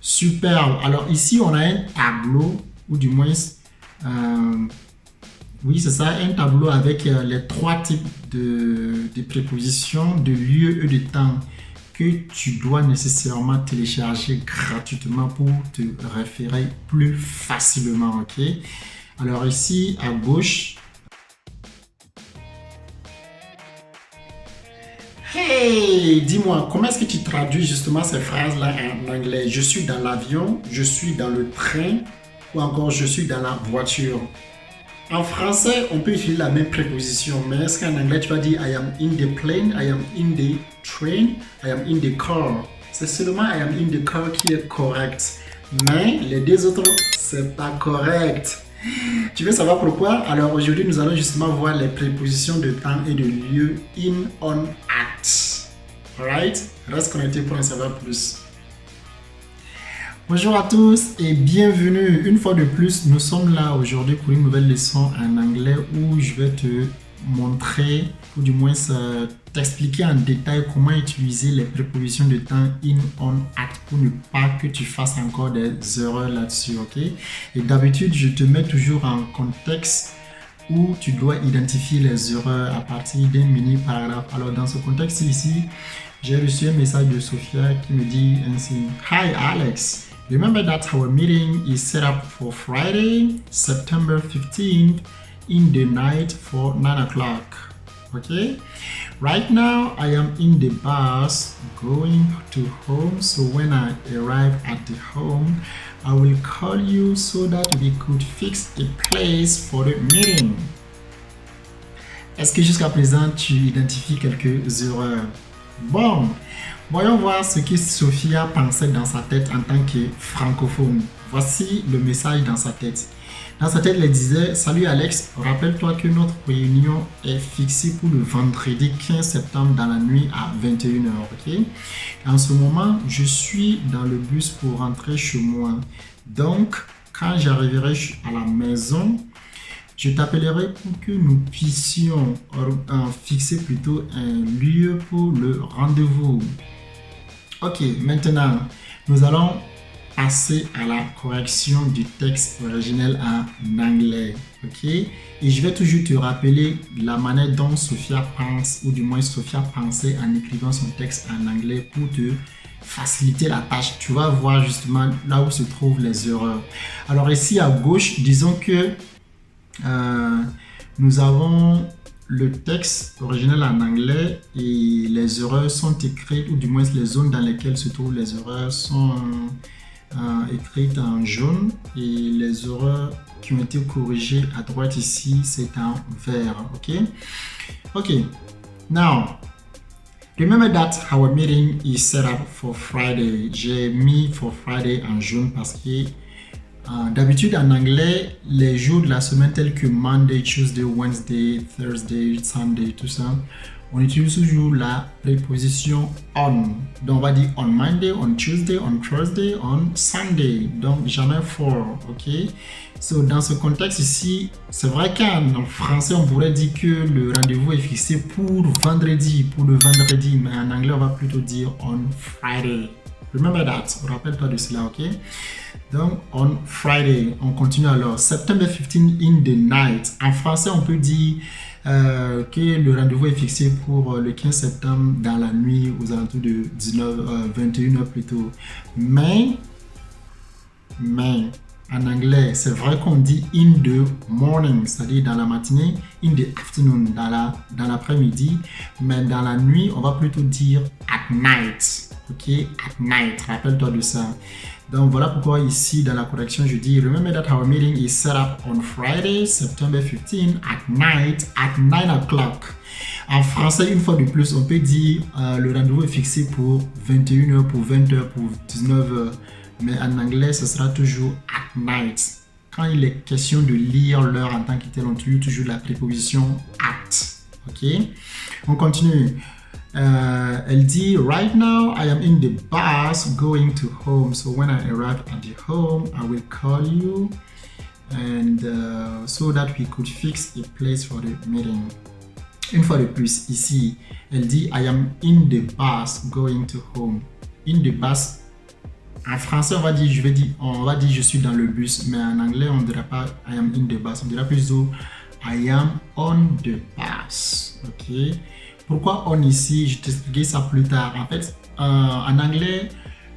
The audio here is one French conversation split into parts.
Superbe. Alors ici, on a un tableau, ou du moins, oui, c'est ça, un tableau avec les trois types de prépositions de lieu et de temps que tu dois nécessairement télécharger gratuitement pour te référer plus facilement, ok? Alors ici, à gauche, hey, dis-moi, comment est-ce que tu traduis justement ces phrases-là en anglais? Je suis dans l'avion, je suis dans le train ou encore je suis dans la voiture. En français, on peut utiliser la même préposition, mais est-ce qu'en anglais, tu vas dire I am in the plane, I am in the train, I am in the car. C'est seulement I am in the car qui est correct. Mais les deux autres, c'est pas correct. Tu veux savoir pourquoi? Alors aujourd'hui, nous allons justement voir les prépositions de temps et de lieu in, on, at. Alright? Reste connecté pour en savoir plus. Bonjour à tous et bienvenue. Une fois de plus, nous sommes là aujourd'hui pour une nouvelle leçon en anglais où je vais te montrer, ou du moins t'expliquer en détail comment utiliser les prépositions de temps in, on, at pour ne pas que tu fasses encore des erreurs là-dessus, ok? Et d'habitude, je te mets toujours en contexte où tu dois identifier les erreurs à partir d'un mini paragraphe. Alors dans ce contexte ici, j'ai reçu un message de Sophia qui me dit ainsi: Hi Alex, remember that our meeting is set up for Friday, September 15th in the night for 9 o'clock. Okay? Right now I am in the bus going to home, so when I arrive at the home, I will call you so that we could fix a place for the meeting. Est-ce que jusqu'à présent tu identifies quelques erreurs? Bon, voyons voir ce que Sophia pensait dans sa tête en tant que francophone. Voici le message dans sa tête. Dans sa tête, elle disait: Salut Alex, rappelle-toi que notre réunion est fixée pour le vendredi 15 septembre dans la nuit à 21h. Ok? En ce moment, je suis dans le bus pour rentrer chez moi. Donc, quand j'arriverai à la maison, je t'appellerai pour que nous puissions fixer plutôt un lieu pour le rendez-vous. Ok, maintenant, nous allons passer à la correction du texte originel en anglais. Ok, et je vais toujours te rappeler la manière dont Sophia pense, ou du moins Sophia pensait en écrivant son texte en anglais pour te faciliter la tâche. Tu vas voir justement là où se trouvent les erreurs. Alors ici à gauche, disons que nous avons le texte original en anglais et les erreurs sont écrites, ou du moins les zones dans lesquelles se trouvent les erreurs sont écrites en jaune, et les erreurs qui ont été corrigées à droite ici, c'est en vert. Ok, now remember that our meeting is set up for Friday. J'ai mis for Friday en jaune parce que d'habitude en anglais, les jours de la semaine tels que Monday, Tuesday, Wednesday, Thursday, Sunday, tout ça, on utilise toujours la préposition on. Donc on va dire on Monday, on Tuesday, on Thursday, on Sunday. Donc jamais for, ok? So, dans ce contexte ici, c'est vrai qu'en français on pourrait dire que le rendez-vous est fixé pour vendredi, mais en anglais on va plutôt dire on Friday. Remember that, rappelle-toi de cela, ok? Donc, on Friday, on continue alors. September 15 in the night. En français, on peut dire que le rendez-vous est fixé pour le 15 septembre dans la nuit aux alentours de 21h plutôt. Mais, en anglais, c'est vrai qu'on dit in the morning, c'est-à-dire dans la matinée, in the afternoon, dans l'après-midi, mais dans la nuit, on va plutôt dire at night. Ok, at night, rappelle-toi de ça. Donc voilà pourquoi ici dans la correction je dis: Remember that our meeting is set up on Friday, September 15 at night at 9 o'clock. En français, une fois de plus, on peut dire le rendez-vous est fixé pour 21h, pour 20h, pour 19h. Mais en anglais, ce sera toujours at night. Quand il est question de lire l'heure en tant que tel, on utilise toujours la préposition at. Ok, on continue. Elle dit: Right now I am in the bus going to home, so when I arrive at the home I will call you and so that we could fix a place for the meeting. Une fois de plus ici, elle dit I am in the bus going to home. In the bus, En français, on va dire je suis dans le bus, mais en anglais, on ne dira pas I am in the bus, on dira plutôt I am on the bus. Ok? Pourquoi on ici? Je t'expliquerai ça plus tard. En fait, en anglais,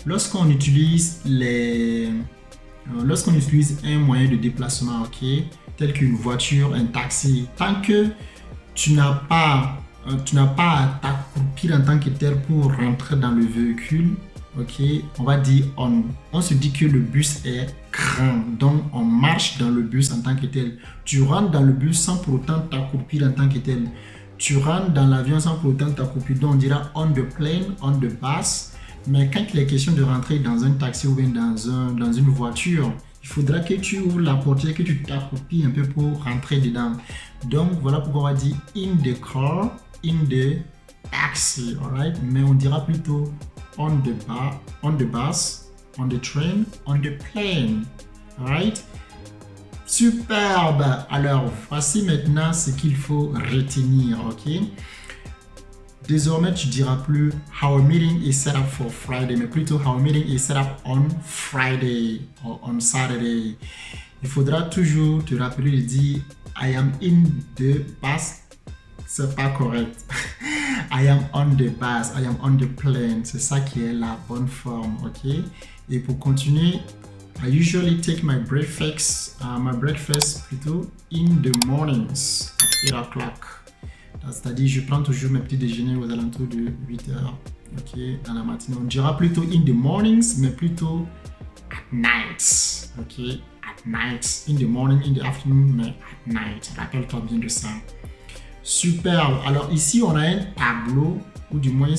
lorsqu'on utilise lorsqu'on utilise un moyen de déplacement, ok, tel qu'une voiture, un taxi, tant que tu n'as pas, à t'accroupir en tant que tel pour rentrer dans le véhicule, ok, on va dire on se dit que le bus est grand, donc on marche dans le bus en tant que tel. Tu rentres dans le bus sans pour autant t'accroupir en tant que tel. Tu rentres dans l'avion sans pour autant t'accroupir, donc on dira on the plane, on the bus. Mais quand il est question de rentrer dans un taxi ou bien dans une voiture, il faudra que tu ouvres la portière, que tu t'accroupis un peu pour rentrer dedans. Donc voilà pourquoi on va dire in the car, in the taxi, alright? Mais on dira plutôt on the bus, on the train, on the plane, alright? Superbe! Alors voici maintenant ce qu'il faut retenir, ok? Désormais, tu diras plus our meeting is set up for Friday, mais plutôt our meeting is set up on Friday or on Saturday. Il faudra toujours te rappeler de dire I am in the bus. C'est pas correct. I am on the bus, I am on the plane. C'est ça qui est la bonne forme, ok? Et pour continuer, I usually take my breakfast plutôt in the mornings at 8 o'clock. C'est-à-dire, je prends toujours mes petits déjeuners aux alentours de 8 heures, ok, dans la matinée. On dira plutôt in the mornings, mais plutôt at night, ok, at night, in the morning, in the afternoon, mais at night. Rappelle-toi bien de ça. Super. Alors ici, on a un tableau, ou du moins,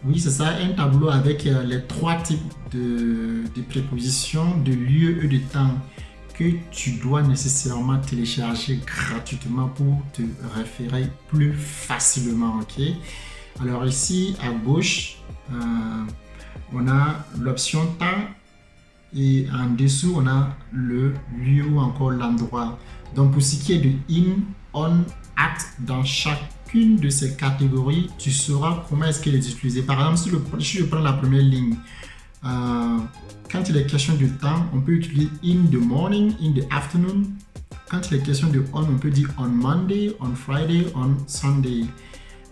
oui, c'est ça, un tableau avec les trois types de prépositions, de lieu et de temps que tu dois nécessairement télécharger gratuitement pour te référer plus facilement, ok? Alors ici, à gauche, on a l'option temps et en dessous, on a le lieu ou encore l'endroit. Donc pour ce qui est de in, on, at, dans chacune de ces catégories, tu sauras comment est-ce qu'elle est utilisée. Par exemple, si je prends la première ligne, quand il est question de temps, on peut utiliser in the morning, in the afternoon. Quand il est question de on peut dire on Monday, on Friday, on Sunday.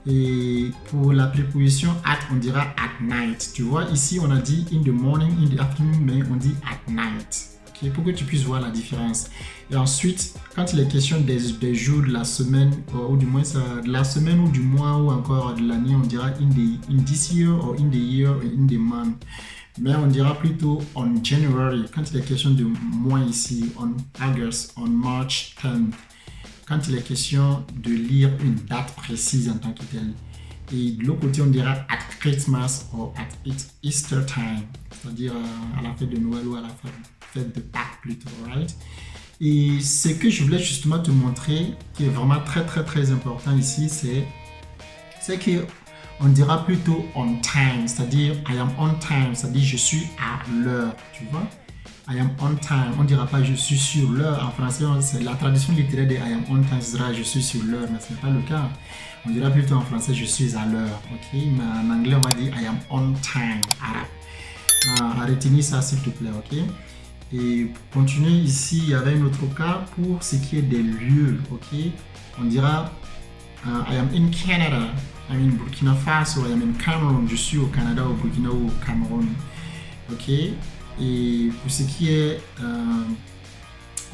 Et pour la préposition at, on dira at night. Tu vois, ici, on a dit in the morning, in the afternoon, mais on dit at night. Okay, pour que tu puisses voir la différence. Et ensuite, quand il est question des jours de la semaine, ou du moins de la semaine ou du mois ou encore de l'année, on dira in this year, or in the year, or in the month. Mais on dira plutôt on January, quand il est question de mois ici, on August, on March 10th. Quand il est question de lire une date précise en tant que telle. Et de l'autre côté, on dira at Christmas or at Easter time, c'est-à-dire à la fête de Noël ou à la fête de Pâques plutôt, right? Et ce que je voulais justement te montrer, qui est vraiment très très très important ici, c'est que on dira plutôt on time, c'est-à-dire I am on time, c'est-à-dire je suis à l'heure, tu vois. I am on time, on ne dira pas je suis sur l'heure. En français, c'est la traduction littéraire de I am on time, ce sera je suis sur l'heure, mais ce n'est pas le cas. On dira plutôt en français je suis à l'heure, ok. Mais en anglais, on va dire I am on time. À retenir ça s'il te plaît, ok. Et pour continuer, ici, il y avait un autre cas pour ce qui est des lieux, ok. On dira I am in Canada, I am in Burkina Faso, I am in Cameroon, je suis au Canada, au Burkina ou au Cameroun, ok. Et pour ce qui est,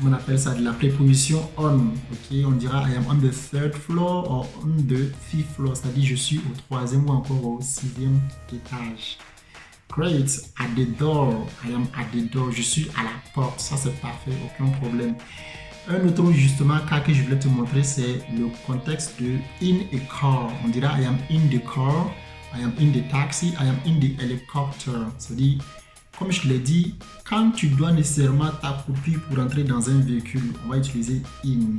on appelle ça de la préposition on, ok, on dira I am on the third floor or on the fifth floor, c'est-à-dire je suis au 3e ou encore au 6e étage. Great, at the door, I am at the door, je suis à la porte, ça c'est parfait, aucun problème. Un autre justement cas que je voulais te montrer, c'est le contexte de in a car. On dira I am in the car, I am in the taxi, I am in the helicopter. C'est-à-dire, comme je te l'ai dit, quand tu dois nécessairement t'accroupir pour entrer dans un véhicule, on va utiliser in.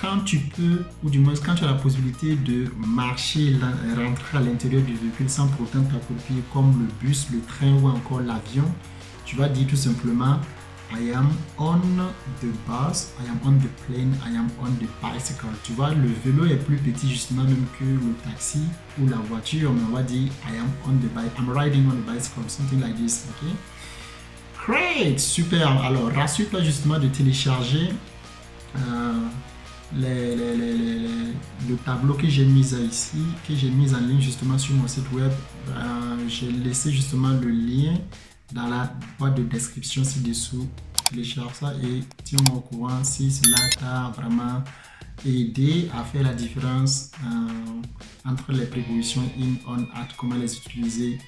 Quand tu peux, ou du moins quand tu as la possibilité de marcher, rentrer à l'intérieur du véhicule sans pour autant t'accroupir, comme le bus, le train ou encore l'avion, tu vas dire tout simplement I am on the bus, I am on the plane, I am on the bicycle. Tu vois, le vélo est plus petit justement même que le taxi ou la voiture, mais on va dire I am on the bike, I'm riding on the bicycle, something like this, ok? Great, super. Alors, rassure-toi justement de télécharger le tableau que j'ai mis ici, que j'ai mis en ligne justement sur mon site web. J'ai laissé justement le lien dans la boîte de description ci-dessous. Télécharge ça et tiens-moi au courant si cela t'a vraiment aidé à faire la différence entre les prépositions in, on, at, comment les utiliser.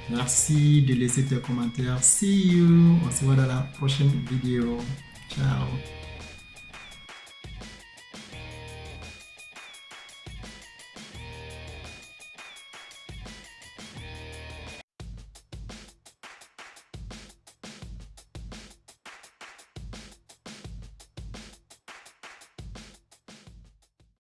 Merci de laisser tes commentaires. See you. On se voit dans la prochaine vidéo. Ciao.